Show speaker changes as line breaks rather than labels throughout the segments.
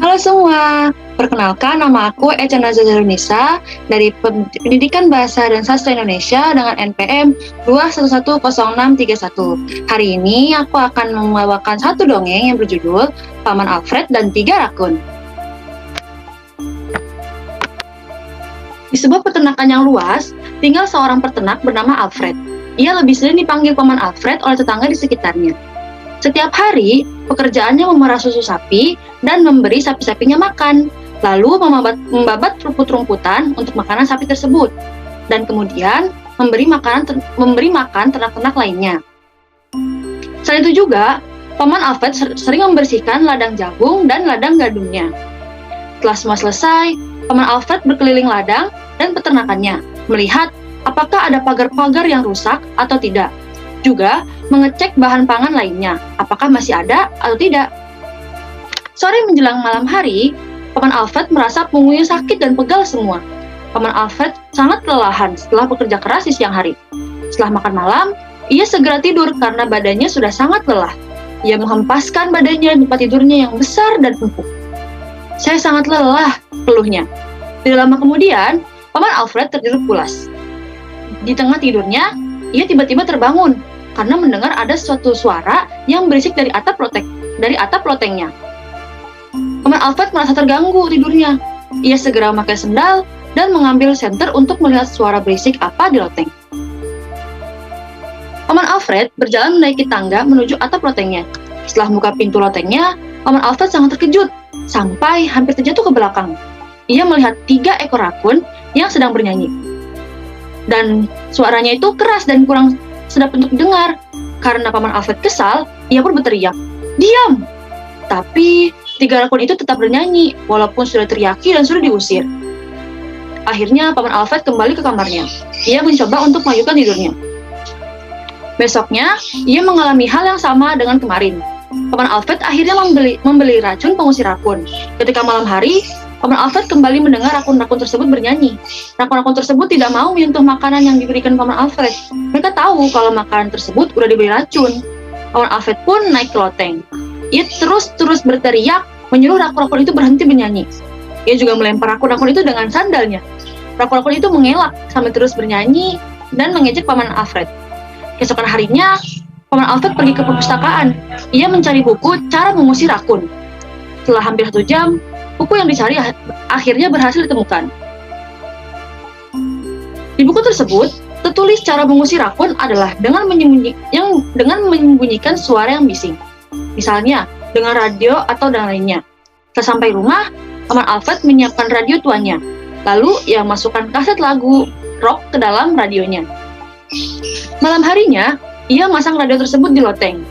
Halo semua, perkenalkan nama aku Echa Nazarunisa dari Pendidikan Bahasa dan Sastra Indonesia dengan NPM 2110631. Hari ini aku akan membawakan satu dongeng yang berjudul Paman Alfred dan Tiga Rakun. Di sebuah peternakan yang luas, tinggal seorang peternak bernama Alfred. Ia lebih sering dipanggil Paman Alfred oleh tetangga di sekitarnya. Setiap hari, pekerjaannya memerah susu sapi dan memberi sapi-sapinya makan, lalu membabat rumput-rumputan untuk makanan sapi tersebut, dan kemudian memberi makan ternak-ternak lainnya. Selain itu juga, Paman Alfred sering membersihkan ladang jagung dan ladang gadungnya. Setelah semua selesai, Paman Alfred berkeliling ladang dan peternakannya, melihat apakah ada pagar-pagar yang rusak atau tidak. Juga mengecek bahan pangan lainnya, apakah masih ada atau tidak. Sore menjelang malam hari, Paman Alfred merasa punggungnya sakit dan pegal semua. Paman Alfred sangat kelelahan setelah bekerja keras di siang hari. Setelah makan malam, ia segera tidur karena badannya sudah sangat lelah. Ia menghempaskan badannya di tempat tidurnya yang besar dan empuk. "Saya sangat lelah," keluhnya. Tidak lama kemudian, Paman Alfred tertidur pulas. Di tengah tidurnya, ia tiba-tiba terbangun karena mendengar ada suatu suara yang berisik dari atap lotengnya. Paman Alfred merasa terganggu tidurnya. Ia segera memakai sendal dan mengambil senter untuk melihat suara berisik apa di loteng. Paman Alfred berjalan menaiki tangga menuju atap lotengnya. Setelah buka pintu lotengnya, Paman Alfred sangat terkejut sampai hampir terjatuh ke belakang. Ia melihat 3 ekor rakun yang sedang bernyanyi. Dan suaranya itu keras dan kurang sedap untuk didengar. Karena Paman Alfred kesal, ia pun berteriak, "Diam!" Tapi 3 rakun itu tetap bernyanyi, walaupun sudah teriaki dan sudah diusir. Akhirnya Paman Alfred kembali ke kamarnya. Ia mencoba untuk melanjutkan tidurnya. Besoknya, ia mengalami hal yang sama dengan kemarin. Paman Alfred akhirnya membeli racun pengusir rakun. Ketika malam hari, Paman Alfred kembali mendengar rakun-rakun tersebut bernyanyi. Rakun-rakun tersebut tidak mau menyentuh makanan yang diberikan Paman Alfred. Mereka tahu kalau makanan tersebut sudah diberi racun. Paman Alfred pun naik ke loteng. Ia terus berteriak, menyuruh rakun-rakun itu berhenti bernyanyi. Ia juga melempar rakun-rakun itu dengan sandalnya. Rakun-rakun itu mengelak sambil terus bernyanyi dan mengejek Paman Alfred. Keesokan harinya, Paman Alfred pergi ke perpustakaan. Ia mencari buku cara mengusir rakun. Setelah hampir 1 jam, buku yang dicari akhirnya berhasil ditemukan. Di buku tersebut, tertulis cara mengusir rakun adalah dengan menyembunyikan suara yang bising. Misalnya, dengan radio atau dan lainnya. Setelah sampai rumah, Paman Alfred menyiapkan radio tuanya. Lalu, ia masukkan kaset lagu rock ke dalam radionya. Malam harinya, ia masang radio tersebut di loteng.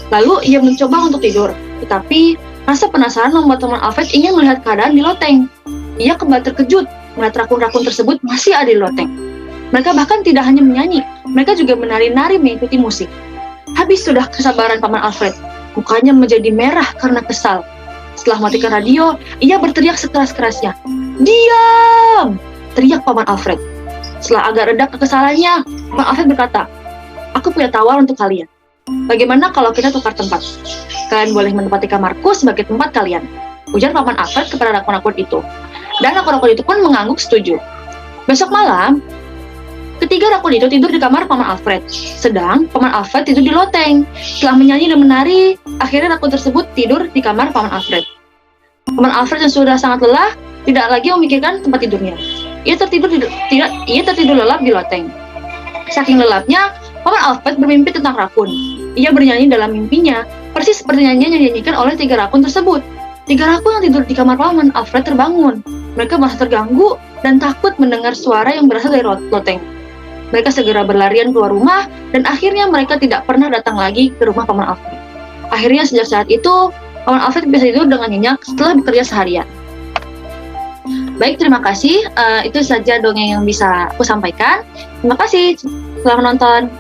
Lalu, ia mencoba untuk tidur. Tetapi, rasa penasaran membuat Paman Alfred ingin melihat keadaan di loteng. Ia kembali terkejut melihat rakun-rakun tersebut masih ada di loteng. Mereka bahkan tidak hanya menyanyi, mereka juga menari-nari mengikuti musik. Habis sudah kesabaran Paman Alfred. Mukanya menjadi merah karena kesal. Setelah mematikan radio, ia berteriak sekeras-kerasnya. "Diam!" teriak Paman Alfred. Setelah agak reda kekesalannya, Paman Alfred berkata, "Aku punya tawar untuk kalian. Bagaimana kalau kita tukar tempat? Kalian boleh menempati kamarku sebagai tempat kalian," ujar Paman Alfred kepada rakun-rakun itu. Dan rakun-rakun itu pun mengangguk setuju. Besok malam, ketiga rakun itu tidur di kamar Paman Alfred, sedang Paman Alfred tidur di loteng. Setelah menyanyi dan menari, akhirnya rakun tersebut tidur di kamar Paman Alfred. Paman Alfred yang sudah sangat lelah, tidak lagi memikirkan tempat tidurnya. Ia tertidur lelap di loteng. Saking lelapnya, Paman Alfred bermimpi tentang rakun. Ia bernyanyi dalam mimpinya, persis seperti nyanyian yang dinyanyikan oleh 3 rakun tersebut. 3 rakun yang tidur di kamar Paman Alfred terbangun. Mereka merasa terganggu dan takut mendengar suara yang berasal dari loteng. Mereka segera berlarian keluar rumah dan akhirnya mereka tidak pernah datang lagi ke rumah Paman Alfred. Akhirnya sejak saat itu, Paman Alfred bisa tidur dengan nyenyak setelah bekerja seharian. Baik, terima kasih. Itu saja dongeng yang bisa aku sampaikan. Terima kasih telah menonton.